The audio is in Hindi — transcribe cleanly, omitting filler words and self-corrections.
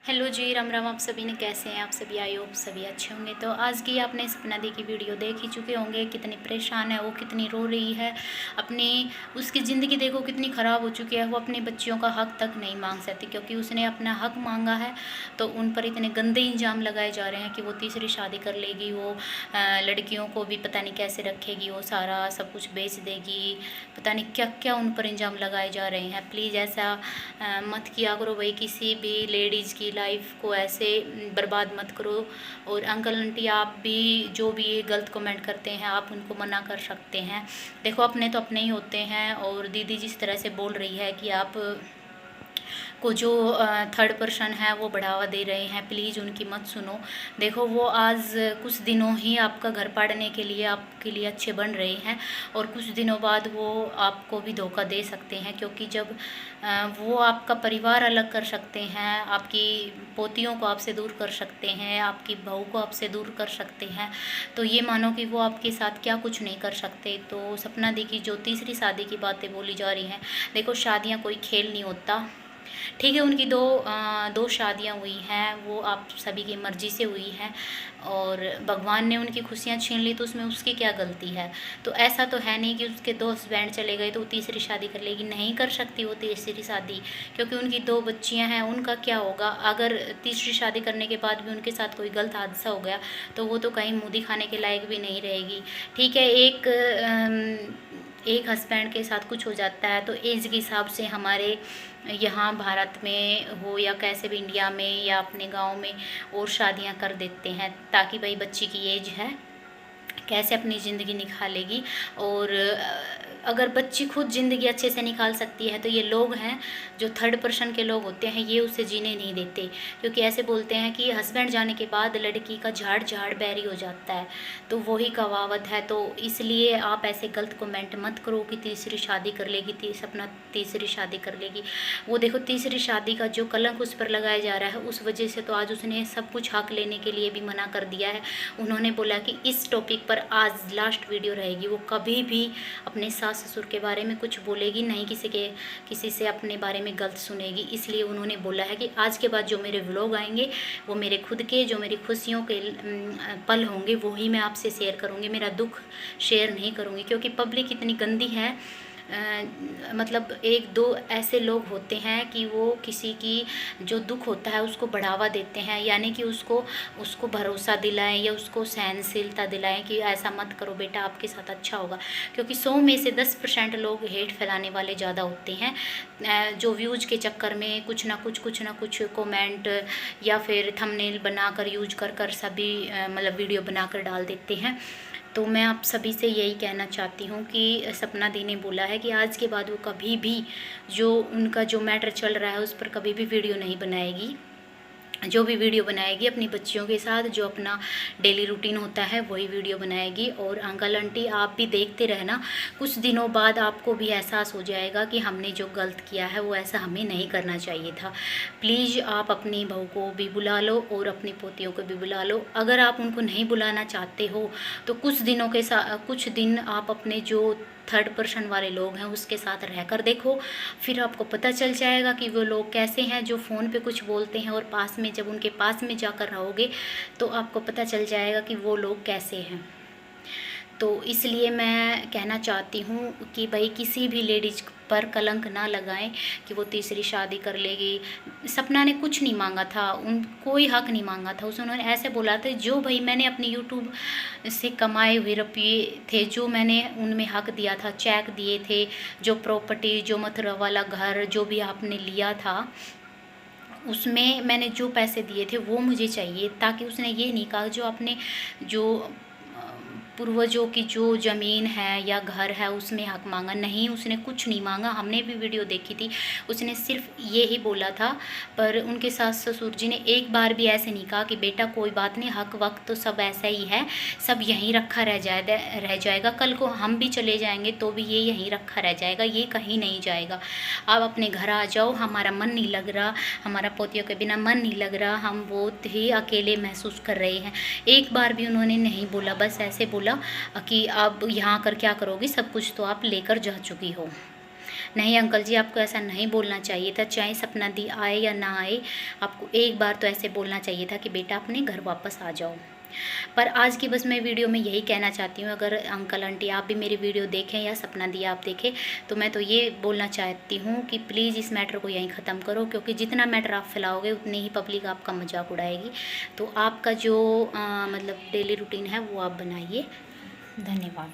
हेलो जी, राम राम। आप सभी ने कैसे हैं? आप सभी आई होप सभी अच्छे होंगे। तो आज की आपने सपना दी की वीडियो देख ही चुके होंगे। कितनी परेशान है वो, कितनी रो रही है अपनी। उसकी ज़िंदगी देखो कितनी ख़राब हो चुकी है। वो अपने बच्चियों का हक तक नहीं मांग सकती क्योंकि उसने अपना हक मांगा है तो उन पर इतने गंदे इल्ज़ाम लगाए जा रहे हैं कि वो तीसरी शादी कर लेगी, वो लड़कियों को भी पता नहीं कैसे रखेगी, वो सारा सब कुछ बेच देगी, पता नहीं क्या क्या उन पर इल्ज़ाम लगाए जा रहे हैं। प्लीज़ ऐसा मत किया करो भाई, किसी भी लेडीज़ की लाइफ को ऐसे बर्बाद मत करो। और अंकल आंटी आप भी जो भी ये गलत कमेंट करते हैं आप उनको मना कर सकते हैं। देखो अपने तो अपने ही होते हैं। और दीदी जिस तरह से बोल रही है कि आप को जो थर्ड पर्सन है वो बढ़ावा दे रहे हैं, प्लीज़ उनकी मत सुनो। देखो वो आज कुछ दिनों ही आपका घर पाड़ने के लिए आपके लिए अच्छे बन रहे हैं और कुछ दिनों बाद वो आपको भी धोखा दे सकते हैं क्योंकि जब वो आपका परिवार अलग कर सकते हैं, आपकी पोतियों को आपसे दूर कर सकते हैं, आपकी बहू को आपसे दूर कर सकते हैं, तो ये मानो कि वो आपके साथ क्या कुछ नहीं कर सकते। तो सपना दी की जो तीसरी शादी की बातें बोली जा रही हैं, देखो शादियाँ कोई खेल नहीं होता। ठीक है, उनकी दो शादियां हुई हैं, वो आप सभी की मर्ज़ी से हुई हैं और भगवान ने उनकी खुशियां छीन ली तो उसमें उसकी क्या गलती है। तो ऐसा तो है नहीं कि उसके दो हस्बैंड चले गए तो वो तीसरी शादी कर लेगी, नहीं कर सकती वो तीसरी शादी क्योंकि उनकी दो बच्चियां हैं। उनका क्या होगा अगर तीसरी शादी करने के बाद भी उनके साथ कोई गलत हादसा हो गया तो वो तो कहीं मुँह दिखाने के लायक भी नहीं रहेगी। ठीक है, एक हस्बैंड के साथ कुछ हो जाता है तो एज के हिसाब से हमारे यहाँ भारत में हो या कैसे भी इंडिया में या अपने गांव में और शादियां कर देते हैं ताकि भाई बच्ची की एज है कैसे अपनी ज़िंदगी निकालेगी। और अगर बच्ची खुद ज़िंदगी अच्छे से निकाल सकती है तो ये लोग हैं जो थर्ड पर्सन के लोग होते हैं ये उसे जीने नहीं देते क्योंकि ऐसे बोलते हैं कि हस्बैंड जाने के बाद लड़की का झाड़ झाड़ बैरी हो जाता है, तो वही कहावत है। तो इसलिए आप ऐसे गलत कमेंट मत करो कि तीसरी शादी कर लेगी, सपना तीसरी शादी कर लेगी। वो देखो तीसरी शादी का जो कलंक उस पर लगाया जा रहा है उस वजह से तो आज उसने सब कुछ हक लेने के लिए भी मना कर दिया है। उन्होंने बोला कि इस टॉपिक पर आज लास्ट वीडियो रहेगी, वो कभी भी अपने सास ससुर के बारे में कुछ बोलेगी नहीं, किसी से अपने बारे में गलत सुनेगी। इसलिए उन्होंने बोला है कि आज के बाद जो मेरे व्लॉग आएंगे वो मेरे खुद के जो मेरी खुशियों के पल होंगे वही मैं आपसे शेयर करूँगी, मेरा दुख शेयर नहीं करूँगी क्योंकि पब्लिक इतनी गंदी है। मतलब एक दो ऐसे लोग होते हैं कि वो किसी की जो दुख होता है उसको बढ़ावा देते हैं, यानी कि उसको भरोसा दिलाएं या उसको सहनशीलता दिलाएं कि ऐसा मत करो बेटा आपके साथ अच्छा होगा। क्योंकि 100 में से 10% लोग हेट फैलाने वाले ज़्यादा होते हैं जो व्यूज के चक्कर में कुछ ना कुछ कमेंट या फिर थंबनेल बनाकर यूज कर सभी मतलब वीडियो बनाकर डाल देते हैं। तो मैं आप सभी से यही कहना चाहती हूँ कि सपना दी ने बोला है कि आज के बाद वो कभी भी जो उनका जो मैटर चल रहा है उस पर कभी भी वीडियो नहीं बनाएगी। जो भी वीडियो बनाएगी अपनी बच्चियों के साथ जो अपना डेली रूटीन होता है वही वीडियो बनाएगी। और अंकल आंटी आप भी देखते रहना, कुछ दिनों बाद आपको भी एहसास हो जाएगा कि हमने जो गलत किया है वो ऐसा हमें नहीं करना चाहिए था। प्लीज़ आप अपनी बहू को भी बुला लो और अपनी पोतियों को भी बुला लो। अगर आप उनको नहीं बुलाना चाहते हो तो कुछ दिन आप अपने जो थर्ड पर्सन वाले लोग हैं उसके साथ रहकर देखो, फिर आपको पता चल जाएगा कि वो लोग कैसे हैं जो फ़ोन पे कुछ बोलते हैं और पास में जब उनके पास में जाकर रहोगे तो आपको पता चल जाएगा कि वो लोग कैसे हैं। तो इसलिए मैं कहना चाहती हूँ कि भाई किसी भी लेडीज पर कलंक ना लगाएं कि वो तीसरी शादी कर लेगी। सपना ने कुछ नहीं मांगा था, कोई हक नहीं मांगा था उन्होंने ऐसे बोला था जो भाई मैंने अपने यूट्यूब से कमाए हुए रुपये थे जो मैंने उनमें हक दिया था, चेक दिए थे, जो प्रॉपर्टी जो मथुरा वाला घर जो भी आपने लिया था उसमें मैंने जो पैसे दिए थे वो मुझे चाहिए। ताकि उसने ये नहीं कहा जो अपने जो पूर्वजों की जो ज़मीन है या घर है उसमें हक मांगा, नहीं उसने कुछ नहीं मांगा। हमने भी वीडियो देखी थी, उसने सिर्फ ये ही बोला था। पर उनके सास ससुर जी ने एक बार भी ऐसे नहीं कहा कि बेटा कोई बात नहीं, हक वक्त तो सब ऐसा ही है, सब यहीं रखा रह जाएगा, कल को हम भी चले जाएंगे तो भी ये यहीं रखा रह जाएगा, ये कहीं नहीं जाएगा। आप अपने घर आ जाओ, हमारा मन नहीं लग रहा, हमारा पोतियों के बिना मन नहीं लग रहा, हम बहुत ही अकेले महसूस कर रहे हैं। एक बार भी उन्होंने नहीं बोला, बस ऐसे बोला कि आप यहाँ आकर क्या करोगी, सब कुछ तो आप लेकर जा चुकी हो। नहीं अंकल जी, आपको ऐसा नहीं बोलना चाहिए था। चाहे सपना दी आए या ना आए, आपको एक बार तो ऐसे बोलना चाहिए था कि बेटा अपने घर वापस आ जाओ। पर आज की बस मैं वीडियो में यही कहना चाहती हूँ, अगर अंकल आंटी आप भी मेरी वीडियो देखें या सपना दी आप देखें, तो मैं तो ये बोलना चाहती हूँ कि प्लीज़ इस मैटर को यहीं ख़त्म करो, क्योंकि जितना मैटर आप फैलाओगे उतनी ही पब्लिक आपका मजाक उड़ाएगी। तो आपका जो मतलब डेली रूटीन है वो आप बनाइए। धन्यवाद।